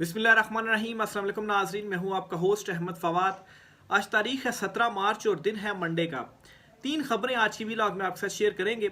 बिस्मिल्लाहिर्रहमानिर्रहीम। अस्सलाम वालेकुम नाज़रीन, मैं हूं आपका होस्ट अहमद फवाद। आज तारीख है 17 मार्च और दिन है मंडे का। तीन खबरें आज की व्लॉग में आपके साथ शेयर करेंगे।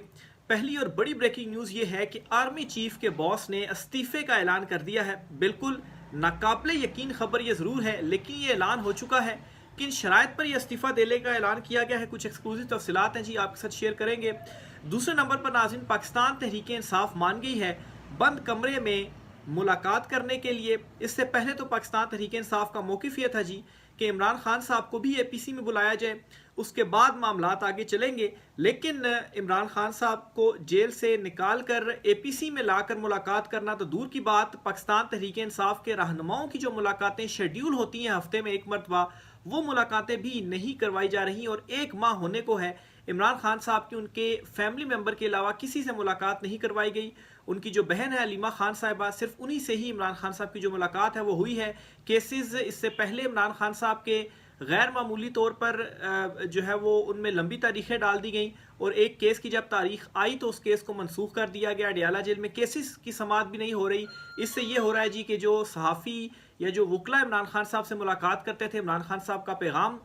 पहली और बड़ी ब्रेकिंग न्यूज़ ये है कि आर्मी चीफ के बॉस ने इस्तीफे का ऐलान कर दिया है। बिल्कुल नाकाबिले यकीन खबर ये ज़रूर है, लेकिन ये ऐलान हो चुका है। किन शराइत पर यह इस्तीफ़ा देने का ऐलान किया गया है, कुछ एक्सक्लूसिव तफसीलात हैं जी, आपके साथ शेयर करेंगे। दूसरे नंबर पर नाज़रीन, पाकिस्तान तहरीक इंसाफ मान गई है बंद कमरे में मुलाकात करने के लिए। इससे पहले तो पाकिस्तान तहरीक इंसाफ का मौक़िफ़ ये था जी कि इमरान खान साहब को भी APC में बुलाया जाए, उसके बाद मामलात आगे चलेंगे। लेकिन इमरान खान साहब को जेल से निकाल कर APC में लाकर मुलाकात करना तो दूर की बात, पाकिस्तान तहरीक इंसाफ के रहनुमाओं की जो मुलाकातें शेड्यूल होती हैं हफ्ते में एक मरतबा, वो मुलाकातें भी नहीं करवाई जा रही। और एक माह होने को है इमरान खान साहब की उनके फैमिली मेम्बर के अलावा किसी से मुलाकात नहीं करवाई गई। उनकी जो बहन है अलीमा खान साहिबा, सिर्फ उन्हीं से ही इमरान खान साहब की जो मुलाकात है वो हुई है। केसेस इससे पहले इमरान खान साहब के गैर मामूली तौर पर जो है वो उनमें लंबी तारीखें डाल दी गई, और एक केस की जब तारीख आई तो उस केस को मनसूख कर दिया गया। अडियाला जेल में केसेस की समाअत भी नहीं हो रही। इससे ये हो रहा है जी कि जो सहाफ़ी या जो वकला इमरान खान साहब से मुलाकात करते थे, इमरान खान साहब का पैगाम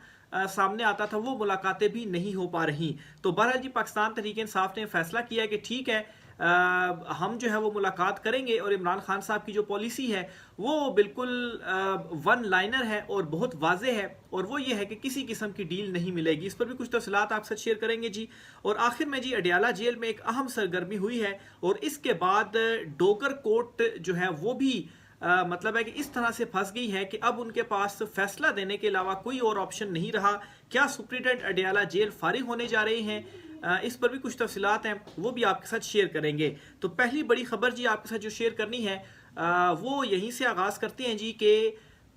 सामने आता था, वो मुलाकातें भी नहीं हो पा रही। तो बहरहाल जी पाकिस्तान तहरीक इंसाफ ने फैसला किया कि ठीक है, हम जो है वो मुलाकात करेंगे। और इमरान खान साहब की जो पॉलिसी है वो बिल्कुल वन लाइनर है और बहुत वाजे है, और वो ये है कि किसी किस्म की डील नहीं मिलेगी। इस पर भी कुछ तफसीलात आपके साथ शेयर करेंगे जी। और आखिर में जी अडियाला जेल में एक अहम सरगर्मी हुई है, और इसके बाद डोगर कोर्ट जो है वो भी मतलब है कि इस तरह से फंस गई है कि अब उनके पास फैसला देने के अलावा कोई और ऑप्शन नहीं रहा। क्या सुप्रीटेंडेंट अडियाला जेल फारिग होने जा रहे हैं, इस पर भी कुछ तफसीलात हैं, वो भी आपके साथ शेयर करेंगे। तो पहली बड़ी खबर जी आपके साथ जो शेयर करनी है वो यहीं से आगाज़ करते हैं जी कि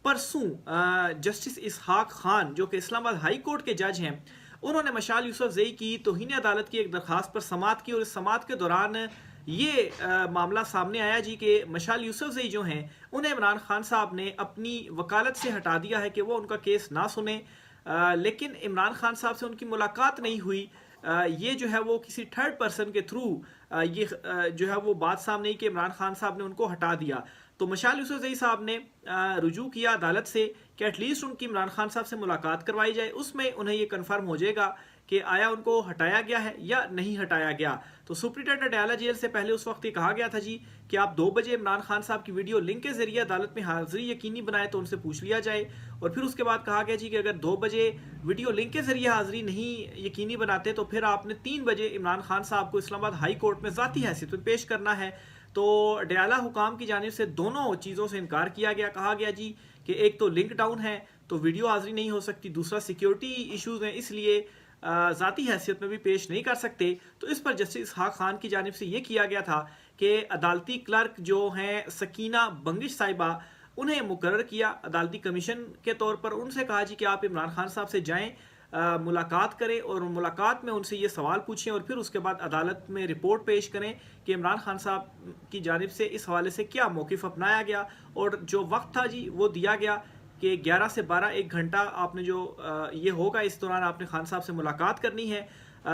परसों जस्टिस इसहाक खान जो कि इस्लामाबाद हाई कोर्ट के जज हैं, उन्होंने मशाल यूसुफजई की तौहीन अदालत की एक दरख्वास्त पर समाअत की। और इस समाअत के दौरान ये मामला सामने आया जी कि मशाल यूसुफजई जो हैं उन्हें इमरान खान साहब ने अपनी वकालत से हटा दिया है कि वो उनका केस ना सुने। लेकिन इमरान खान साहब से उनकी मुलाकात नहीं हुई। ये जो है वो किसी थर्ड पर्सन के थ्रू ये जो है वो बात सामने आई कि इमरान खान साहब ने उनको हटा दिया। तो मशाल यूसुफजई साहब ने रुजू किया अदालत से कि एटलीस्ट उनकी इमरान खान साहब से मुलाकात करवाई जाए, उसमें उन्हें ये कन्फर्म हो जाएगा कि आया उनको हटाया गया है या नहीं हटाया गया। तो सुप्रीटेंडेंट अडियाला जेल से पहले उस वक्त ये कहा गया था जी कि आप 2 बजे इमरान खान साहब की वीडियो लिंक के जरिए अदालत में हाजिरी यकीनी बनाए तो उनसे पूछ लिया जाए। और फिर उसके बाद कहा गया जी कि अगर 2 बजे वीडियो लिंक के जरिए हाजिरी नहीं यकीनी बनाते तो फिर आपने 3 बजे इमरान खान साहब को इस्लामाबाद हाई कोर्ट में ज़ाती हैसियत में पेश करना है। तो अडियाला हुकाम की जानिब से दोनों चीज़ों से इनकार किया गया। कहा गया जी कि एक तो लिंक डाउन है तो वीडियो हाजिरी नहीं हो सकती, दूसरा सिक्योरिटी इशूज़ हैं इसलिए ज़ाती हैसियत में भी पेश नहीं कर सकते। तो इस पर जस्टिस इसहाक खान की जानिब से ये किया गया था कि अदालती क्लर्क जो हैं सकीना बंगिश साहिबा, उन्हें मुकर्रर किया अदालती कमीशन के तौर पर। उनसे कहा जी कि आप इमरान खान साहब से जाएं, मुलाकात करें और मुलाकात में उनसे ये सवाल पूछें और फिर उसके बाद अदालत में रिपोर्ट पेश करें कि इमरान खान साहब की जानिब से इस हवाले से क्या मौक़िफ़ अपनाया गया। और जो वक्त था जी वो दिया गया कि 11 से 12 एक घंटा आपने जो ये होगा, इस दौरान आपने खान साहब से मुलाकात करनी है।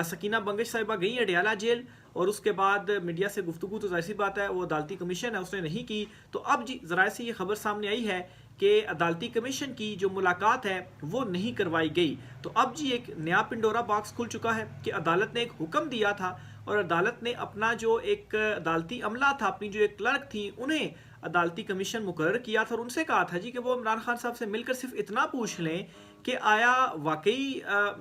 सकीना बंगिश साहिबा गई अडियाला जेल और उसके बाद मीडिया से गुफ्तगू तो ज़ाहिर सी बात है वो अदालती कमीशन है उसने नहीं की। तो अब जी ज़राए से ये खबर सामने आई है कि अदालती कमीशन की जो मुलाकात है वो नहीं करवाई गई। तो अब जी एक नया पिंडोरा बॉक्स खुल चुका है कि अदालत ने एक हुक्म दिया था और अदालत ने अपना जो एक अदालती अमला था, अपनी जो एक क्लर्क थी, उन्हें अदालती कमीशन मुकर्रर किया था और उनसे कहा था जी कि वो इमरान खान साहब से मिलकर सिर्फ इतना पूछ लें कि आया वाकई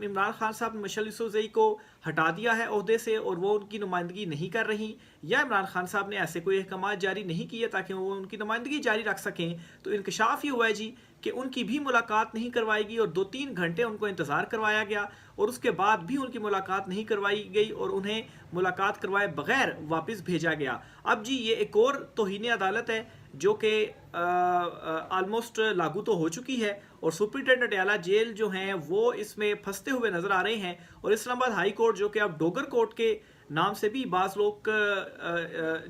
इमरान खान साहब ने मशाल यूसुफजई को हटा दिया है ओहदे से और वो उनकी नुमाइंदगी नहीं कर रही, या इमरान खान साहब ने ऐसे कोई अहकाम जारी नहीं किए ताकि वो उनकी नुमाइंदगी जारी रख सकें। तो इंकशाफ ये हुआ है जी कि उनकी भी मुलाकात नहीं करवाएगी और 2-3 घंटे उनको इंतज़ार करवाया गया और उसके बाद भी उनकी मुलाकात नहीं करवाई गई और उन्हें मुलाकात करवाए बगैर वापस भेजा गया। अब जी ये एक और तौहीन अदालत है जो कि आलमोस्ट लागू तो हो चुकी है और सुप्रीटेंडेंट अडियाला जेल जो हैं वो इसमें फंसते हुए नज़र आ रहे हैं। और इस्लामाबाद हाई कोर्ट जो कि अब डोगर कोर्ट के नाम से भी बाज़ लोग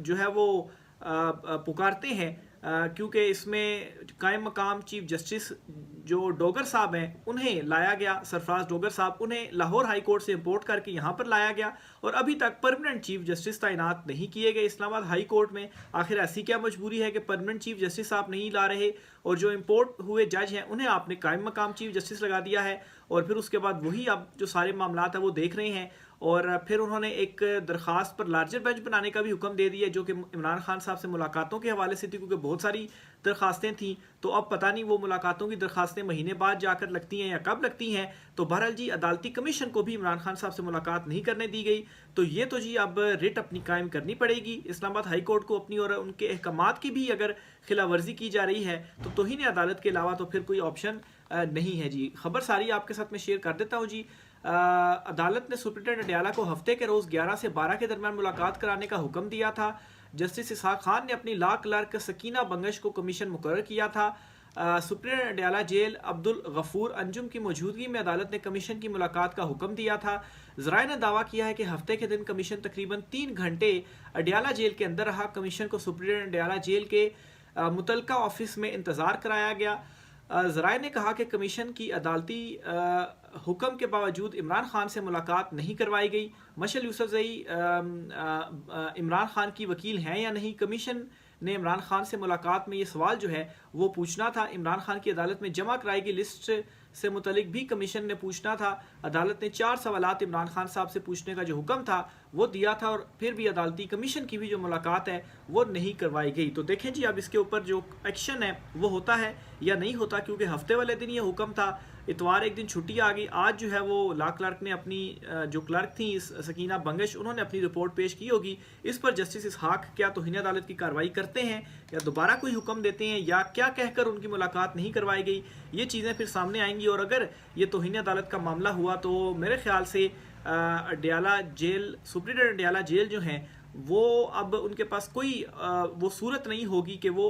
जो है वो पुकारते हैं, क्योंकि इसमें कायम मकाम चीफ जस्टिस जो डोगर साहब हैं उन्हें लाया गया, सरफराज डोगर साहब, उन्हें लाहौर हाई कोर्ट से इंपोर्ट करके यहाँ पर लाया गया और अभी तक परमानेंट चीफ जस्टिस तैनात नहीं किए गए इस्लामाबाद हाई कोर्ट में। आखिर ऐसी क्या मजबूरी है कि परमानेंट चीफ जस्टिस आप नहीं ला रहे और जो इंपोर्ट हुए जज हैं उन्हें आपने कायम मकाम चीफ जस्टिस लगा दिया है और फिर उसके बाद वही अब जो सारे मामला है वो देख रहे हैं। और फिर उन्होंने एक दरखास्त पर लार्जर बेंच बनाने का भी हुक्म दे दिया जो कि इमरान खान साहब से मुलाकातों के हवाले से थी, क्योंकि बहुत सारी दरखास्तें थी। तो अब पता नहीं वो मुलाकातों की दरखास्तें महीने बाद जाकर लगती हैं या कब लगती हैं। तो बहरहाल जी अदालती कमीशन को भी इमरान खान साहब से मुलाकात नहीं करने दी गई। तो ये तो जी अब रिट अपनी कायम करनी पड़ेगी इस्लामाबाद हाई कोर्ट को अपनी, और उनके अहकामात की भी अगर खिलाफ वर्जी की जा रही है तो तौहीन अदालत के अलावा तो फिर कोई ऑप्शन नहीं है जी। खबर सारी आपके साथ में शेयर कर देता हूँ जी। अदालत ने सुप्रिटेंडेंट अडयाला को हफ्ते के रोज़ 11 से 12 के दरमियान मुलाकात कराने का हुक्म दिया था। जस्टिस इसहाक खान ने अपनी लॉ क्लर्क सकीना बंगश को कमीशन मुकर्रर किया था। सुप्रिटेंडेंट अडयाला जेल अब्दुल गफूर अंजुम की मौजूदगी में अदालत ने कमीशन की मुलाकात का हुक्म दिया था। ज़राए ने दावा किया है कि हफ्ते के दिन कमीशन तकरीबन 3 घंटे अडयाला जेल के अंदर रहा। कमीशन को सुप्रिटेंडेंट अडयाला जेल के मुतलका ऑफिस में इंतज़ार कराया गया। ज़राए ने कहा कि कमीशन की अदालती हुक्म के बावजूद इमरान खान से मुलाकात नहीं करवाई गई। मशल यूसुफजई इमरान खान की वकील हैं या नहीं? कमीशन ने इमरान खान से मुलाकात में ये सवाल जो है वो पूछना था। इमरान खान की अदालत में जमा कराई गई लिस्ट से मुतलिक भी कमीशन ने पूछना था। अदालत ने 4 सवालात इमरान खान साहब से पूछने का जो हुक्म था वो दिया था और फिर भी अदालती कमीशन की भी जो मुलाकात है वो नहीं करवाई गई। तो देखें जी अब इसके ऊपर जो एक्शन है वो होता है या नहीं होता, क्योंकि हफ्ते वाले दिन ये हुक्म था, इतवार एक दिन छुट्टी आ गई। आज जो है वो लॉ क्लर्क ने अपनी जो क्लर्क थी सकीना बंगश, उन्होंने अपनी रिपोर्ट पेश की होगी। इस पर जस्टिस इसहाक क्या तौहीन अदालत की कार्रवाई करते हैं या दोबारा कोई हुक्म देते हैं या क्या कहकर उनकी मुलाकात नहीं करवाई गई, ये चीज़ें फिर सामने आएंगी। और अगर ये तौहीन अदालत का मामला हुआ तो मेरे ख्याल से Adiala jail, superintendent Adiala jail जो हैं वो अब उनके पास कोई वो सूरत नहीं होगी कि वो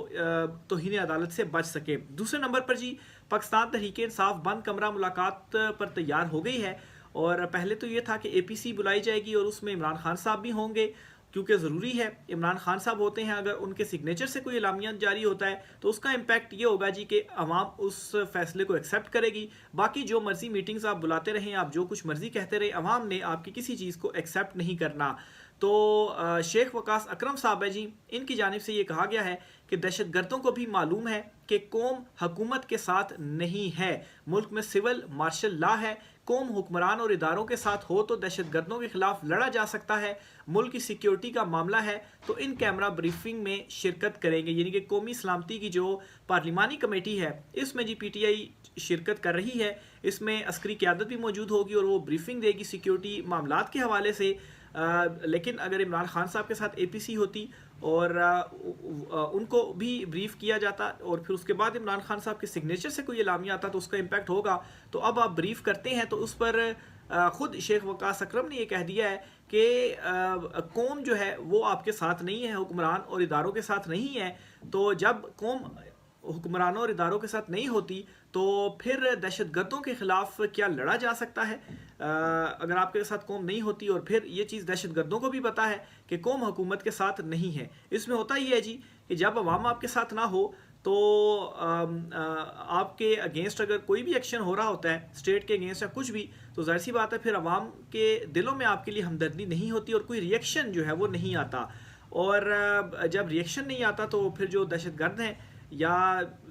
तौहीन अदालत से बच सके। दूसरे नंबर पर जी पाकिस्तान तहरीक इंसाफ बंद कमरा मुलाकात पर तैयार हो गई है। और पहले तो ये था कि APC बुलाई जाएगी और उसमें इमरान खान साहब भी होंगे, क्योंकि ज़रूरी है इमरान खान साहब होते हैं। अगर उनके सिग्नेचर से कोई एलामिया जारी होता है तो उसका इम्पैक्ट ये होगा जी कि अवाम उस फैसले को एक्सेप्ट करेगी। बाकी जो मर्जी मीटिंग्स आप बुलाते रहें, आप जो कुछ मर्जी कहते रहे, अवाम ने आपकी किसी चीज़ को एक्सेप्ट नहीं करना। तो शेख वकास अकरम साहब है जी, इनकी जानिब से ये कहा गया है कि दहशतगर्दों को भी मालूम है कि कौम हुकूमत के साथ नहीं है, मुल्क में सिविल मार्शल लॉ है, कौम हुक्मरान और इदारों के साथ हो तो दहशतगर्दों के खिलाफ लड़ा जा सकता है। मुल्क की सिक्योरिटी का मामला है तो इन कैमरा ब्रीफिंग में शिरकत करेंगे, यानी कि कौमी सलामती की जो पार्लिमानी कमेटी है इसमें जी PTI शिरकत कर रही है। इसमें अस्करी क़यादत भी मौजूद होगी और वो ब्रीफिंग देगी सिक्योरिटी मामलात के हवाले से। लेकिन अगर इमरान खान साहब के साथ APC होती और उनको भी ब्रीफ किया जाता और फिर उसके बाद इमरान खान साहब के सिग्नेचर से कोई एलामिया आता तो उसका इम्पैक्ट होगा। तो अब आप ब्रीफ करते हैं तो उस पर ख़ुद शेख वकास अकरम ने ये कह दिया है कि कौम जो है वो आपके साथ नहीं है, हुक्मरान और इदारों के साथ नहीं है। तो जब कौम हुक्मरानों और इदारों के साथ नहीं होती तो फिर दहशतगर्दों के ख़िलाफ़ क्या लड़ा जा सकता है? अगर आपके साथ कौम नहीं होती और फिर ये चीज़ दहशतगर्दों को भी पता है कि कौम हुकूमत के साथ नहीं है। इसमें होता ही है जी कि जब अवाम आपके साथ ना हो तो आपके अगेंस्ट अगर कोई भी एक्शन हो रहा होता है स्टेट के अगेंस्ट या कुछ भी, तो जाहिर सी बात है फिर अवाम के दिलों में आपके लिए हमदर्दी नहीं होती और कोई रिएक्शन जो है वो नहीं आता। और जब रिएक्शन नहीं आता तो फिर जो दहशतगर्द हैं या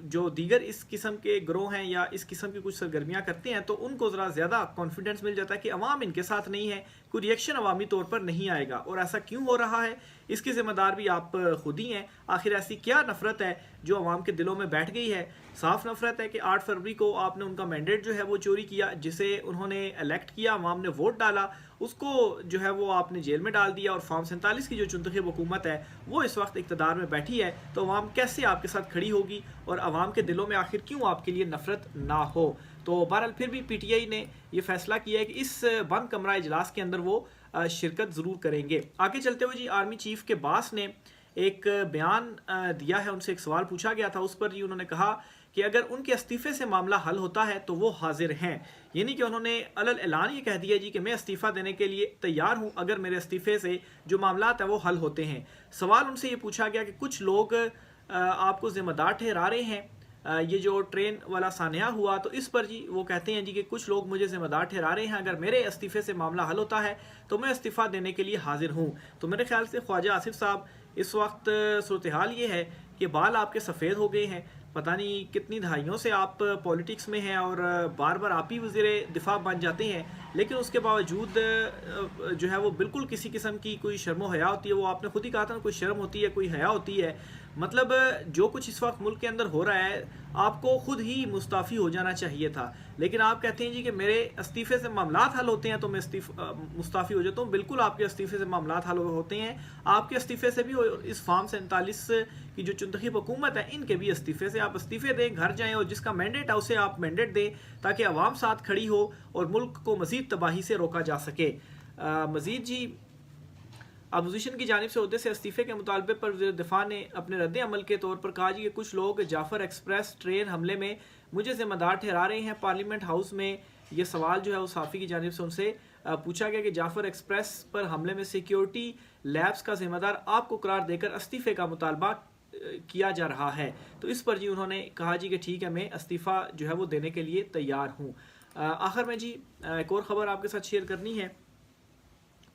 जो दीगर इस किस्म के ग्रोह हैं या इस किस्म की कुछ सरगर्मियाँ करते हैं तो उनको ज़रा ज़्यादा कॉन्फिडेंस मिल जाता है कि अवाम इनके साथ नहीं है, कोई रिएक्शन अवामी तौर पर नहीं आएगा। और ऐसा क्यों हो रहा है इसके ज़िम्मेदार भी आप खुद ही हैं। आखिर ऐसी क्या नफ़रत है जो अवाम के दिलों में बैठ गई है? साफ नफ़रत है कि 8 फरवरी को आपने उनका मैंडेट जो है वो चोरी किया, जिसे उन्होंने इलेक्ट किया, अवाम ने वोट डाला, उसको जो है वो आपने जेल में डाल दिया। और फॉर्म 47 की जो चुंतखब हुकूमत है वो इस वक्त इक़्तिदार में बैठी है, तो अवाम कैसे आपके साथ खड़ी होगी और अवाम के दिलों में आखिर क्यों आपके लिए नफ़रत ना हो? तो बहरहाल फिर भी PTI ने ये फैसला किया है कि इस बंद कमरा इजलास के अंदर वो शिरकत ज़रूर करेंगे। आगे चलते हुए जी आर्मी चीफ के बास ने एक बयान दिया है, उनसे एक सवाल पूछा गया था, उस पर जी उन्होंने कहा कि अगर उनके इस्तीफ़े से मामला हल होता है तो वो हाजिर हैं। यानी कि उन्होंने अलल ऐलान ये कह दिया जी कि मैं इस्तीफ़ा देने के लिए तैयार हूँ अगर मेरे इस्तीफ़े से जो मामलात हैं वो हल होते हैं। सवाल उनसे ये पूछा गया कि कुछ लोग आपको ज़िम्मेदार ठहरा रहे हैं ये जो ट्रेन वाला सान्या हुआ, तो इस पर जी वो कहते हैं जी कि कुछ लोग मुझे जिम्मेदार ठहरा रहे हैं, अगर मेरे इस्तीफे से मामला हल होता है तो मैं इस्तीफ़ा देने के लिए हाजिर हूँ। तो मेरे ख्याल से ख्वाजा आसिफ साहब, इस वक्त सूरत हाल ये है कि बाल आपके सफ़ेद हो गए हैं, पता नहीं कितनी दहाइयों से आप पॉलिटिक्स में हैं और बार बार आप ही वज़ीर दिफा बन जाते हैं, लेकिन उसके बावजूद जो है वो बिल्कुल किसी किस्म की कोई शर्म हया होती है, वो आपने खुद ही कहा था ना, कोई शर्म होती है, कोई हया होती है। मतलब जो कुछ इस वक्त मुल्क के अंदर हो रहा है, आपको खुद ही मुस्ताफ़ी हो जाना चाहिए था, लेकिन आप कहते हैं जी कि मेरे इस्तीफ़े से मामलात हल होते हैं तो मैं मुस्ताफ़ी हो जाता हूँ। बिल्कुल आपके इस्तीफ़े से मामलात हल होते हैं, आपके इस्तीफ़े से भी, और इस फार्म 47 की जो चुंतखब हुकूमत है इनके भी इस्तीफ़े से। आप इस्तीफ़े दें, घर जाएँ और जिसका मैंडेट है उसे आप मैंडेट दें ताकि अवाम साथ खड़ी हो और मुल्क को मज़ीद तबाही से रोका जा सके। मज़ीद जी, अपोजिशन की जानिब से अहदे से इस्तीफ़े के मुतालबे पर वज़ीर दिफा ने अपने रद्द अमल के तौर पर कहा जी कि कुछ लोग जाफ़र एक्सप्रेस ट्रेन हमले में मुझे ज़िम्मेदार ठहरा रहे हैं। पार्लियामेंट हाउस में ये सवाल जो है वो साफ़ी की जानिब से उनसे पूछा गया कि जाफ़र एक्सप्रेस पर हमले में सिक्योरिटी लैब्स का ज़िम्मेदार आपको करार देकर इस्तीफ़े का मुतालबा किया जा रहा है। तो इस पर जी उन्होंने कहा जी कि ठीक है, मैं इस्तीफ़ा जो है वो देने के लिए तैयार हूँ। आखिर में जी एक और ख़बर आपके साथ शेयर करनी है,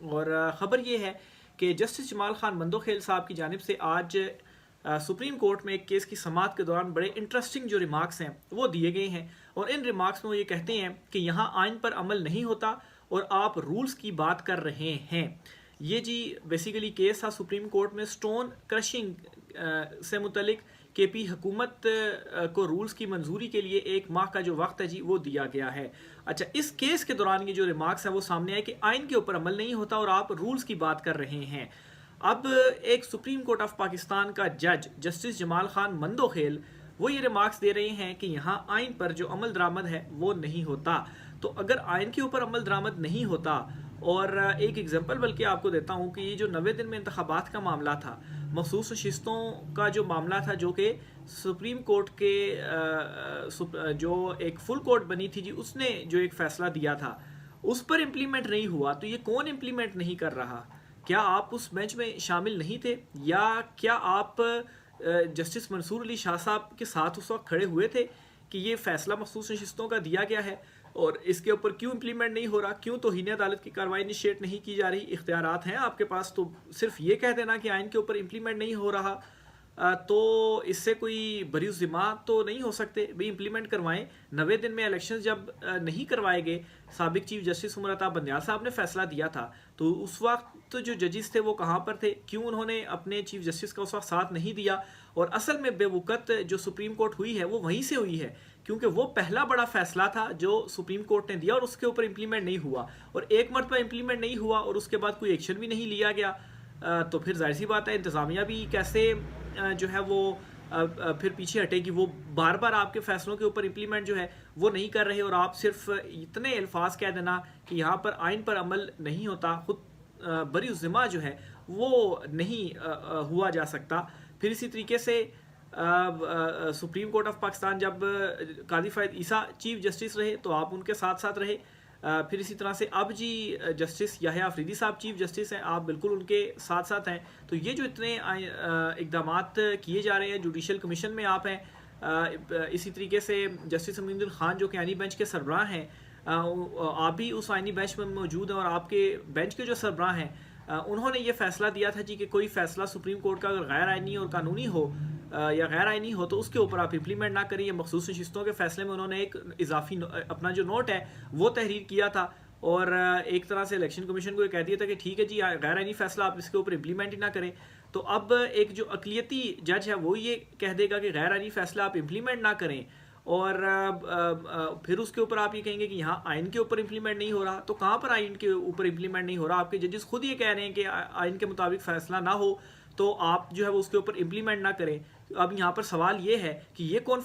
और ख़बर ये है कि जस्टिस जमाल खान मंदोखेल साहब की जानिब से आज सुप्रीम कोर्ट में एक केस की समाअत के दौरान बड़े इंटरेस्टिंग जो रिमार्क्स हैं वो दिए गए हैं, और इन रिमार्क्स में वो ये कहते हैं कि यहाँ आइन पर अमल नहीं होता और आप रूल्स की बात कर रहे हैं। ये जी बेसिकली केस था सुप्रीम कोर्ट में स्टोन क्रशिंग से मुतलिक। केपी हुकूमत को रूल्स की मंजूरी के लिए 1 माह का जो वक्त है जी वो दिया गया है। अच्छा, इस केस के दौरान ये जो रिमार्क्स है वो सामने आए कि आइन के ऊपर अमल नहीं होता और आप रूल्स की बात कर रहे हैं। अब एक सुप्रीम कोर्ट ऑफ पाकिस्तान का जज जस्टिस जमाल खान मंदोखेल वो ये रिमार्क्स दे रहे हैं कि यहाँ आइन पर जो अमल दरामद है वो नहीं होता। तो अगर आइन के ऊपर अमल दरामद नहीं होता, और एक एग्जांपल बल्कि आपको देता हूँ कि ये जो 90 दिन में इंतखाबात का मामला था, मखसूस नशिस्तों का जो मामला था, जो कि सुप्रीम कोर्ट के जो एक फुल कोर्ट बनी थी जी, उसने जो एक फ़ैसला दिया था उस पर इम्प्लीमेंट नहीं हुआ। तो ये कौन इम्प्लीमेंट नहीं कर रहा? क्या आप उस बेंच में शामिल नहीं थे, या क्या आप जस्टिस मंसूर अली शाह साहब के साथ उस वक्त खड़े हुए थे कि ये फ़ैसला मखसूस नशिस्तों का दिया गया है और इसके ऊपर क्यों इम्प्लीमेंट नहीं हो रहा, क्यों तौहीन अदालत की कार्रवाई इनिशिएट नहीं की जा रही? इख्तियारात हैं आपके पास, तो सिर्फ ये कह देना कि आइन के ऊपर इम्प्लीमेंट नहीं हो रहा तो इससे कोई बरीउज़ ज़िम्मा तो नहीं हो सकते। भाई इम्प्लीमेंट करवाएं। 90 दिन में इलेक्शन जब नहीं करवाए गए, साबिक चीफ जस्टिस उमर अता बंदयाल साहब ने फैसला दिया था, तो उस वक्त जो जजेस थे वो कहाँ पर थे? क्यों उन्होंने अपने चीफ जस्टिस का उस वक्त साथ नहीं दिया? और असल में बेवकूफ़त जो सुप्रीम कोर्ट हुई है वो वहीं से हुई है, क्योंकि वो पहला बड़ा फैसला था जो सुप्रीम कोर्ट ने दिया और उसके ऊपर इम्प्लीमेंट नहीं हुआ, और एक मरतबा इम्प्लीमेंट नहीं हुआ और उसके बाद कोई एक्शन भी नहीं लिया गया। तो फिर जाहिर सी बात है इंतज़ामिया भी कैसे जो है वो फिर पीछे हटेगी। वो बार बार आपके फैसलों के ऊपर इम्प्लीमेंट जो है वो नहीं कर रहे, और आप सिर्फ इतने अल्फाज कह देना कि यहाँ पर आइन पर अमल नहीं होता, खुद बरीउज़ ज़िम्मा जो है वो नहीं हुआ जा सकता। फिर इसी तरीके से सुप्रीम कोर्ट ऑफ पाकिस्तान जब काजी फ़ायद ईसा चीफ जस्टिस रहे तो आप उनके साथ साथ रहे। फिर इसी तरह से अब जी जस्टिस याह्या अफरीदी साहब चीफ जस्टिस हैं, आप बिल्कुल उनके साथ साथ हैं। तो ये जो इतने इक़दामात किए जा रहे हैं, जुडिशल कमीशन में आप हैं, इसी तरीके से जस्टिस अमीनुद्दीन खान जो कि आइनी बेंच के सरबराह हैं, आप भी उस आइनी बेंच में मौजूद हैं, और आपके बेंच के जो सरबराह हैं उन्होंने ये फैसला दिया था जी कि कोई फैसला सुप्रीम कोर्ट का अगर गैर आइनी और कानूनी हो या गैर आइनी हो तो उसके ऊपर आप इम्प्लीमेंट ना करिए। मखसूस नशिस्तों के फैसले में उन्होंने एक इजाफी अपना जो नोट है वो तहरीर किया था, और एक तरह से इलेक्शन कमीशन को ये कह दिया था कि ठीक है जी, गैर आइनी फैसला आप इसके ऊपर इम्प्लीमेंट ही ना करें। तो अब एक जो अक़लियती जज है वो ये कह देगा कि गैर आइनी फैसला आप इम्प्लीमेंट ना करें, और फिर उसके ऊपर आप ये कहेंगे कि यहाँ आइन के ऊपर इम्प्लीमेंट नहीं हो रहा। तो कहाँ पर आइन के ऊपर इम्प्लीमेंट नहीं हो रहा? आपके जजेस खुद ये कह रहे हैं कि आइन के मुताबिक फ़ैसला ना हो तो आप जो है वो उसके ऊपर इम्प्लीमेंट ना करें। अब यहाँ पर सवाल ये है कि ये कौन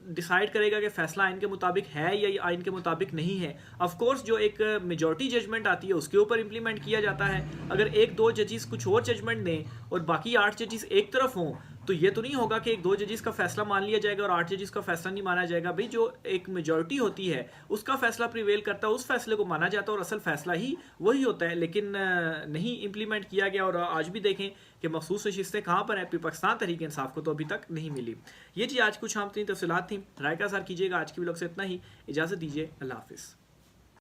डिसाइड करेगा कि फ़ैसला आइन के मुताबिक है या आइन के मुताबिक नहीं है? ऑफ कोर्स जो एक मेजॉरिटी जजमेंट आती है उसके ऊपर इम्प्लीमेंट किया जाता है। अगर 1-2 जजेस कुछ और जजमेंट दें और बाकी 8 जजेस एक तरफ हों तो ये तो नहीं होगा कि एक 2 जजेस का फैसला मान लिया जाएगा और 8 जजेस का फैसला नहीं माना जाएगा। भाई जो एक मेजॉरिटी होती है उसका फैसला प्रिवेल करता है, उस फैसले को माना जाता है और असल फैसला ही वही होता है। लेकिन नहीं इम्प्लीमेंट किया गया और आज भी देखें कि मखसूस नशिस्तें कहाँ पर हैं, पाकिस्तान तहरीक इंसाफ को तो अभी तक नहीं मिली। ये जी आज कुछ आम तफसीलात थी। राय का सार कीजिएगा। आज की व्लॉग से इतना ही, इजाज़त दीजिए। अल्लाह हाफिज़।